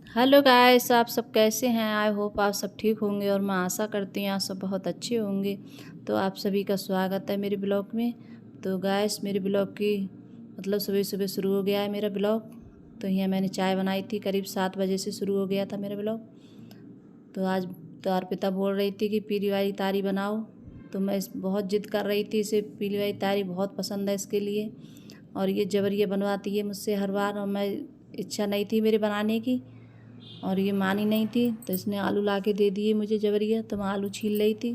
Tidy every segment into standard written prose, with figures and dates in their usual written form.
Hello guys, आप सब कैसे हैं? आई होप आप सब ठीक होंगे और मैं आशा करती हूँ आप सब बहुत अच्छे होंगे। तो आप सभी का स्वागत है मेरे ब्लॉग में। तो गाइस, मेरे ब्लॉग की मतलब सुबह सुबह शुरू हो गया है मेरा ब्लॉग। तो यहाँ मैंने चाय बनाई थी, करीब 7 बजे से शुरू हो गया था मेरा ब्लॉग। तो आज तो अर्पिता बोल रही थी कि पीली वाली तारी बनाओ। तो मैं बहुत ज़िद कर रही थी, इसे पीली वाली तारी बहुत पसंद है इसके लिए। और ये जबरिया बनवाती है मुझसे हर बार, और मैं इच्छा नहीं थी मेरे बनाने की और ये मानी नहीं थी। तो इसने आलू ला के दे दिए मुझे जबरिया, तो मैं आलू छील रही थी।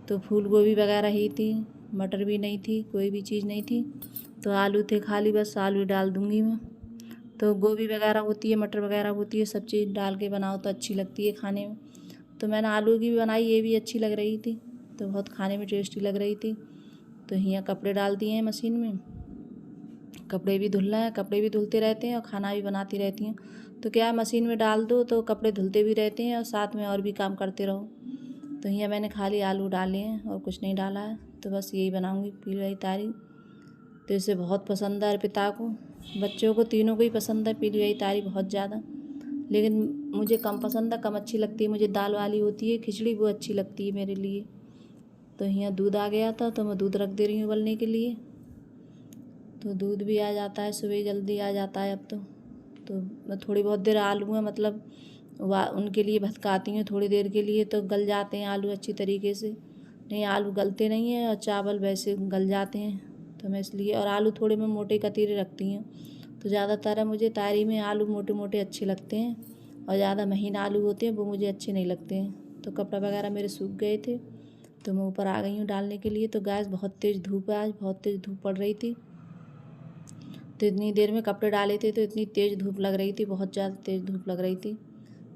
तो फूल गोभी वगैरह ही थी, मटर भी नहीं थी, कोई भी चीज़ नहीं थी। तो आलू थे खाली, बस आलू डाल दूँगी मैं। तो गोभी वगैरह होती है, मटर वगैरह होती है, सब चीज़ डाल के बनाओ तो अच्छी लगती है खाने में। तो मैंने आलू की भी बनाई, ये भी अच्छी लग रही थी। तो बहुत खाने में टेस्टी लग रही थी। तो यहाँ कपड़े डाल दिए हैं मशीन में, कपड़े भी धुल रहे हैं, कपड़े भी धुलते रहते हैं और खाना भी बनाती रहती हूँ। तो क्या है, मशीन में डाल दो तो कपड़े धुलते भी रहते हैं और साथ में और भी काम करते रहो। तो यहाँ मैंने खाली आलू डाले हैं और कुछ नहीं डाला है। तो बस यही बनाऊँगी पीली वाली तारी। तो इसे बहुत पसंद है अर्पिता को, बच्चों को, तीनों को ही पसंद है पीली वाली तारी बहुत ज़्यादा। लेकिन मुझे कम पसंद है, कम अच्छी लगती है मुझे। दाल वाली होती है खिचड़ी, वो अच्छी लगती है मेरे लिए। तो यहाँ दूध आ गया था तो मैं दूध रख दे रही हूँ उबलने के लिए। तो दूध भी आ जाता है, सुबह जल्दी आ जाता है अब तो मैं थोड़ी बहुत देर आलू है मतलब उनके लिए भतकाती हूँ थोड़ी देर के लिए, तो गल जाते हैं आलू अच्छी तरीके से। नहीं, आलू गलते नहीं हैं और चावल वैसे गल जाते हैं। तो मैं इसलिए, और आलू थोड़े मैं मोटे कतीरे रखती हूँ। तो ज़्यादातर मुझे तारी में आलू मोटे मोटे अच्छे लगते हैं, और ज़्यादा महीन आलू होते हैं वो मुझे अच्छे नहीं लगते हैं। तो कपड़ा वगैरह मेरे सूख गए थे, तो मैं ऊपर आ गई हूँ डालने के लिए। तो गैस बहुत तेज़ धूप है, आज बहुत तेज़ धूप पड़ रही थी। तो इतनी देर में कपड़े डाले थे तो इतनी तेज़ धूप लग रही थी, बहुत ज़्यादा तेज़ धूप लग रही थी।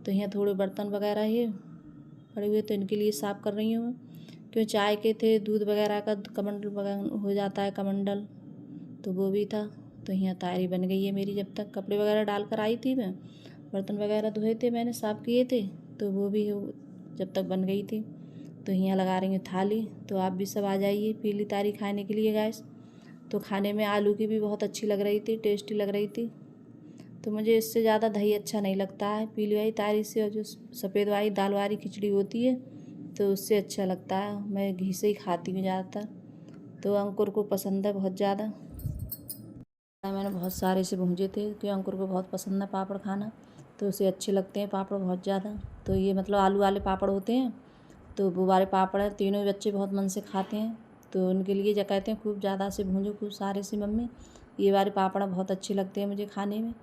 तो यहाँ थोड़े बर्तन वगैरह ये पड़े हुए तो इनके लिए साफ़ कर रही हूँ मैं। क्यों, चाय के थे, दूध वगैरह का कमंडल वगैरह हो जाता है, कमंडल, तो वो भी था। तो यहाँ तारी बन गई है मेरी। जब तक कपड़े वगैरह डाल कर आई थी मैं, बर्तन वगैरह धोए थे मैंने, साफ़ किए थे, तो वो भी जब तक बन गई थी। तो यहाँ लगा रही हूँ थाली। तो आप भी सब आ जाइए पीली तारी खाने के लिए गैस। तो खाने में आलू की भी बहुत अच्छी लग रही थी, टेस्टी लग रही थी। तो मुझे इससे ज़्यादा दही अच्छा नहीं लगता है पीली वाली तारी से, और जो सफ़ेद वाली दाल वाली खिचड़ी होती है तो उससे अच्छा लगता है। मैं घी से ही खाती हूँ ज़्यादातर। तो अंकुर को पसंद है बहुत ज़्यादा। मैंने बहुत सारे से भूंजे थे क्योंकि अंकुर को बहुत पसंद है पापड़ खाना, तो उसे अच्छे लगते हैं पापड़ बहुत ज़्यादा। तो ये मतलब आलू वाले पापड़ होते हैं, तो वो वाले पापड़ हैं, तीनों बच्चे बहुत मन से खाते हैं। तो उनके लिए जो कहते हैं खूब ज़्यादा से भूंजो, खूब सारे से मम्मी, ये वाले पापड़ बहुत अच्छे लगते हैं मुझे खाने में।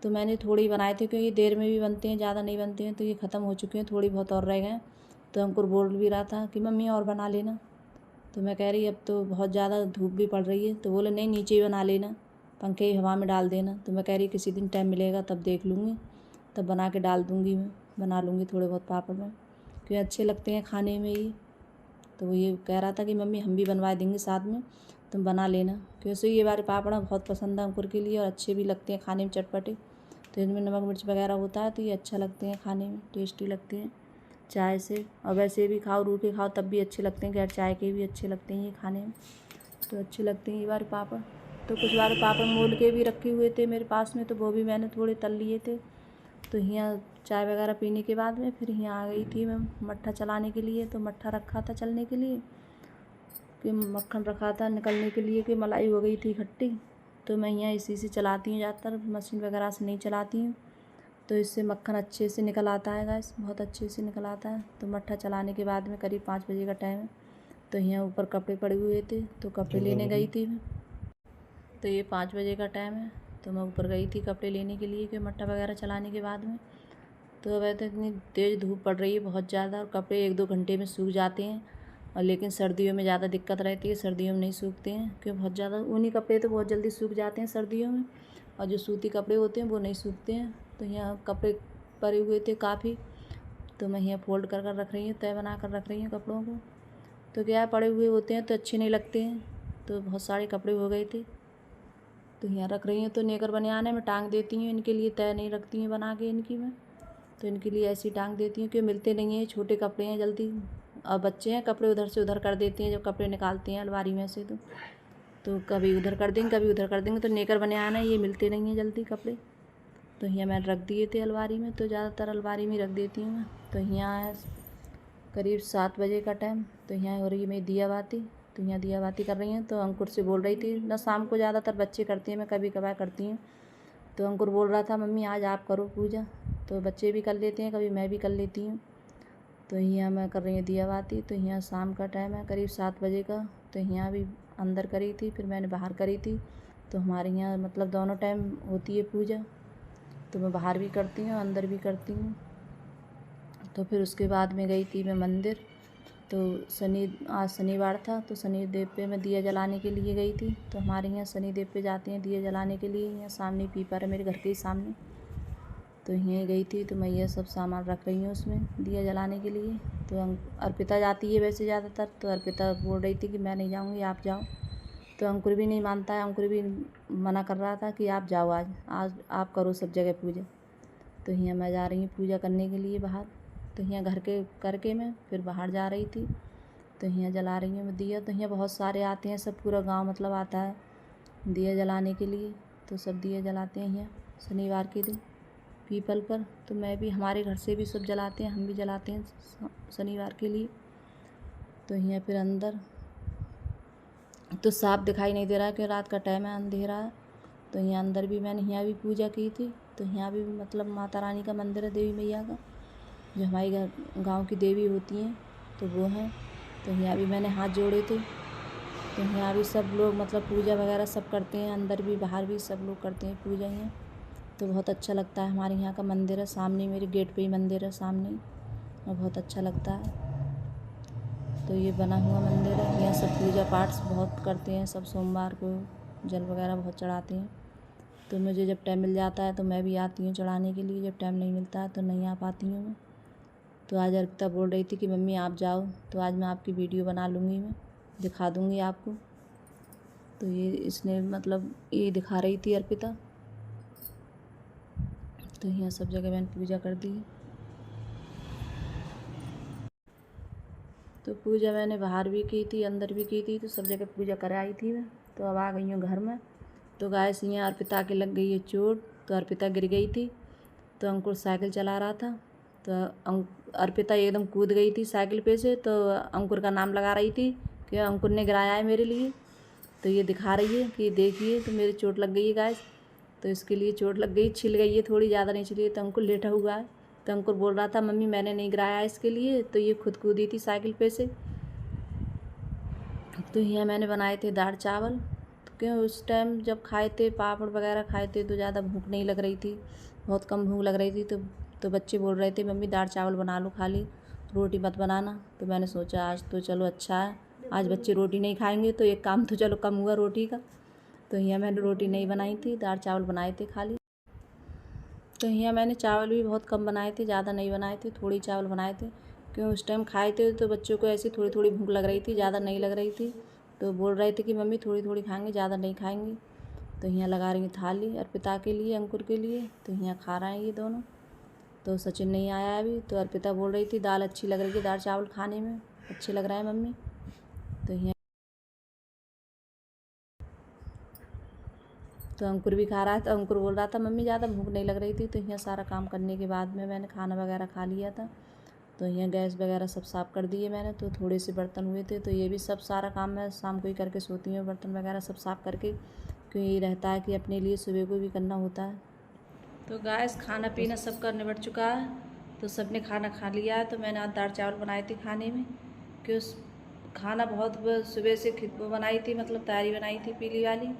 तो मैंने थोड़े ही बनाए थे क्योंकि देर में भी बनते हैं, ज़्यादा नहीं बनते हैं। तो ये ख़त्म हो चुके हैं, थोड़ी बहुत और रह गए हैं। तो अंकुर बोल भी रहा था कि मम्मी और बना लेना। तो मैं कह रही अब तो बहुत ज़्यादा धूप भी पड़ रही है, तो बोले नहीं, नीचे ही बना लेना, पंखे की हवा में डाल देना। तो मैं कह रही किसी दिन टाइम मिलेगा तब देख लूँगी, तब बना के डाल दूँगी, मैं बना लूँगी थोड़े बहुत पापड़ में, क्योंकि अच्छे लगते हैं खाने में ये। तो वो ये कह रहा था कि मम्मी हम भी बनवा देंगे साथ में, तुम बना लेना, क्योंकि उसे ये वाले पापड़ बहुत पसंद है अंकुर के लिए, और अच्छे भी लगते हैं खाने में, चटपटे। तो इनमें नमक मिर्च वगैरह होता है तो ये अच्छा लगते हैं खाने में, टेस्टी लगते हैं चाय से। और वैसे भी खाओ, रूखे खाओ तब भी अच्छे लगते हैं, गैर चाय के भी अच्छे लगते हैं ये खाने में। तो अच्छे लगते हैं ये वाले पापड़। तो कुछ वाले पापड़ मोल के भी रखे हुए थे मेरे पास में, तो वो भी मैंने थोड़े तल लिए थे। तो यहाँ चाय वगैरह पीने के बाद में फिर यहाँ आ गई थी मैं मट्ठा चलाने के लिए। तो मट्ठा रखा था चलने के लिए, कि मक्खन रखा था निकलने के लिए, कि मलाई हो गई थी खट्टी। तो मैं यहाँ इसी से चलाती हूँ ज़्यादातर, मशीन वगैरह से नहीं चलाती हूँ। तो इससे मक्खन अच्छे से निकल आता है गैस, बहुत अच्छे से निकल आता है। तो मट्ठा चलाने के बाद में करीब 5 बजे का टाइम है। तो यहाँ ऊपर कपड़े पड़े हुए थे तो कपड़े लेने गई थी मैं। तो ये 5 बजे का टाइम है, तो मैं ऊपर गई थी कपड़े लेने के लिए, कि मट्ठा वगैरह चलाने के बाद में। तो अब तो इतनी तेज़ धूप पड़ रही है बहुत ज़्यादा, और कपड़े 1-2 घंटे में सूख जाते हैं। और लेकिन सर्दियों में ज़्यादा दिक्कत रहती है, सर्दियों में नहीं सूखते हैं, क्योंकि बहुत ज़्यादा ऊनी कपड़े तो बहुत जल्दी सूख जाते हैं सर्दियों में, और जो सूती कपड़े होते हैं वो नहीं सूखते हैं। तो यहाँ कपड़े पड़े हुए थे काफ़ी, तो मैं यहाँ फोल्ड कर रख रही हूँ, तय बना कर रख रही हूँ कपड़ों को। तो क्या है, पड़े हुए होते हैं तो अच्छे नहीं लगते हैं। तो बहुत सारे कपड़े हो गए थे, तो यहाँ रख रही हूँ। तो नेकर बनियाने में टांग देती हूँ, इनके लिए तय नहीं रखती हूँ बना के इनकी मैं। तो इनके लिए ऐसी टांग देती हूँ, क्योंकि मिलते नहीं हैं, छोटे कपड़े हैं जल्दी, और बच्चे हैं, कपड़े उधर से उधर कर देते हैं जब कपड़े निकालते हैं अलमारी में से। तो कभी उधर कर देंगे, कभी उधर कर देंगे। तो नेकर बनियान है, ये मिलते नहीं हैं जल्दी कपड़े। तो यहाँ मैंने रख दिए थे अलमारी में, तो ज़्यादातर अलमारी में रख देती हूँ मैं। तो यहाँ करीब 7 बजे का टाइम, तो यहाँ हो रही है मेरी दिया बाती। तो यहाँ दिया बाती कर रही हैं। तो अंकुर से बोल रही थी ना, शाम को ज़्यादातर बच्चे करते हैं, मैं कभी कभार करती हूँ। तो अंकुर बोल रहा था मम्मी आज आप करो पूजा, तो बच्चे भी कर लेते हैं, कभी मैं भी कर लेती हूँ। तो यहाँ मैं कर रही हूँ दिया बाती। तो यहाँ शाम का टाइम है करीब 7 बजे का। तो यहाँ भी अंदर करी थी, फिर मैंने बाहर करी थी। तो हमारे यहाँ मतलब दोनों टाइम होती है पूजा, तो मैं बाहर भी करती हूँ अंदर भी करती हूँ। तो फिर उसके बाद में गई थी मैं मंदिर। तो आज शनिवार था, तो शनिदेव पे मैं दिया जलाने के लिए गई थी। तो हमारे यहाँ शनिदेव पे जाते हैं दिया जलाने के लिए। यहाँ सामने पीपर है मेरे घर के ही सामने, तो यहीं गई थी। तो मैं ये सब सामान रख रही हूँ उसमें दिया जलाने के लिए। तो अर्पिता जाती है वैसे ज़्यादातर, तो अर्पिता बोल रही थी कि मैं नहीं जाऊँगी आप जाओ। तो अंकुर भी नहीं मानता है, अंकुर भी मना कर रहा था कि आप जाओ, आज आप करो सब जगह पूजा। तो यहाँ मैं जा रही हूँ पूजा करने के लिए बाहर। तो यहाँ घर के करके मैं फिर बाहर जा रही थी। तो यहाँ जला रही हूँ मैं दिया। तो यहाँ बहुत सारे आते हैं, सब पूरा गांव मतलब आता है दिया जलाने के लिए। तो सब दिया जलाते हैं यहाँ शनिवार के दिन पीपल पर। तो मैं भी, हमारे घर से भी सब जलाते हैं, हम भी जलाते हैं शनिवार के लिए। तो यहाँ फिर अंदर तो साफ दिखाई नहीं दे रहा है कि रात का टाइम है, अंधेरा है। तो यहाँ अंदर भी मैंने यहाँ भी पूजा की थी। तो यहाँ भी मतलब माता रानी का मंदिर है, देवी मैया का, जो हमारी गांव की देवी होती हैं, तो वो हैं। तो यहाँ भी मैंने हाथ जोड़े थे। तो यहाँ भी सब लोग मतलब पूजा वगैरह सब करते हैं, अंदर भी बाहर भी सब लोग करते हैं पूजा यहाँ। तो बहुत अच्छा लगता है, हमारे यहाँ का मंदिर है सामने, मेरे गेट पे ही मंदिर है सामने, और बहुत अच्छा लगता है। तो ये बना हुआ मंदिर है, यहाँ सब पूजा पाठ बहुत करते हैं, सब सोमवार को जल वगैरह बहुत चढ़ाते हैं। तो मुझे जब टाइम मिल जाता है तो मैं भी आती हूँ चढ़ाने के लिए, जब टाइम नहीं मिलता है तो नहीं आ पाती हूँ मैं। तो आज अर्पिता बोल रही थी कि मम्मी आप जाओ, तो आज मैं आपकी वीडियो बना लूँगी, मैं दिखा दूँगी आपको। तो ये इसने मतलब ये दिखा रही थी अर्पिता। तो यहाँ सब जगह मैंने पूजा कर दी। तो पूजा मैंने बाहर भी की थी अंदर भी की थी, तो सब जगह पूजा कर आई थी मैं। तो अब आ गई हूँ घर में। तो गाइस यहाँ अर्पिता के लग गई है चोट, तो अर्पिता गिर गई थी। तो अंकुर साइकिल चला रहा था, तो अर्पिता एकदम कूद गई थी साइकिल पे से। तो अंकुर का नाम लगा रही थी कि अंकुर ने गिराया है मेरे लिए। तो ये दिखा रही है कि देखिए तो मेरी चोट लग गई है गाइस। तो इसके लिए चोट लग गई, छिल गई है थोड़ी, ज़्यादा नहीं छिली है। तो अंकुर लेटा हुआ है। तो अंकुर बोल रहा था मम्मी मैंने नहीं गिराया इसके लिए, तो ये खुद कूदी थी साइकिल पे से। तो यहाँ मैंने बनाए थे दाल चावल, क्यों उस टाइम जब खाए थे पापड़ वगैरह खाए थे तो ज़्यादा भूख नहीं लग रही थी, बहुत कम भूख लग रही थी। तो बच्चे बोल रहे थे मम्मी दाल चावल बना लो खाली, रोटी मत बनाना। तो मैंने सोचा आज तो चलो अच्छा है, आज बच्चे रोटी नहीं खाएंगे तो एक काम तो चलो कम हुआ रोटी का। तो यहाँ मैंने रोटी नहीं बनाई थी, दाल चावल बनाए थे खाली। तो यहाँ मैंने चावल भी बहुत कम बनाए थे, ज़्यादा नहीं बनाए थे, थोड़ी चावल बनाए थे, क्यों उस टाइम खाए थे तो बच्चों को ऐसी थोड़ी थोड़ी भूख लग रही थी, ज़्यादा नहीं लग रही थी। तो बोल रहे थे कि मम्मी थोड़ी थोड़ी खाएंगे, ज़्यादा नहीं खाएंगे। तो यहाँ लगा रही हूँ थाली अर्पिता के लिए अंकुर के लिए। तो यहाँ खा रहे हैं ये दोनों। तो सचिन नहीं आया अभी। तो अर्पिता बोल रही थी दाल अच्छी लग रही है, दाल चावल खाने में अच्छे लग रहे हैं मम्मी। तो यहाँ तो अंकुर भी खा रहा है। तो अंकुर बोल रहा था मम्मी ज़्यादा भूख नहीं लग रही थी। तो यहाँ सारा काम करने के बाद में मैंने खाना वगैरह खा लिया था। तो यहाँ गैस वगैरह सब साफ़ कर दिए मैंने। तो थोड़े से बर्तन हुए थे, तो ये भी सब सारा काम मैं शाम को ही करके सोती हूँ, बर्तन वगैरह सब साफ़ करके, क्यों ये रहता है कि अपने लिए सुबह को भी करना होता है। तो गैस खाना पीना सबका निबट चुका है। तो सबने खाना खा लिया है। तो मैंने आज दाल चावल बनाए थे खाने में, कि उस खाना बहुत सुबह से बनाई थी, मतलब तैयारी बनाई थी पीली वाली।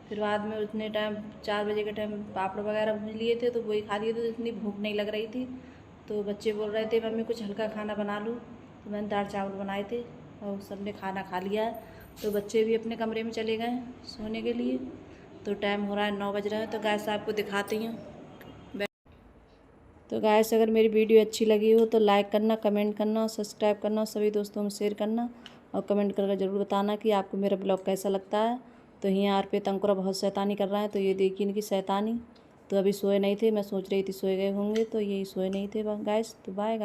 फिर बाद में उतने टाइम 4 बजे के टाइम पापड़ वगैरह भून लिए थे, तो वही खा लिए थे, तो इतनी भूख नहीं लग रही थी। तो बच्चे बोल रहे थे मम्मी कुछ हल्का खाना बना लूँ, तो मैंने दाल चावल बनाए थे और सबने खाना खा लिया है। तो बच्चे भी अपने कमरे में चले गए सोने के लिए। तो टाइम हो रहा है 9 बज रहा है। तो गैस आपको दिखाती हूँ। तो गाइस अगर मेरी वीडियो अच्छी लगी हो तो लाइक करना, कमेंट करना और सब्सक्राइब करना और सभी दोस्तों में शेयर करना, और कमेंट करके ज़रूर बताना कि आपको मेरा ब्लॉग कैसा लगता है। तो यहाँ अर्पित अंकुरा बहुत शैतानी कर रहा है, तो ये देखिए इनकी शैतानी। तो अभी सोए नहीं थे, मैं सोच रही थी सोए गए होंगे, तो यही सोए नहीं थे गाइस। तो बाय गाइस।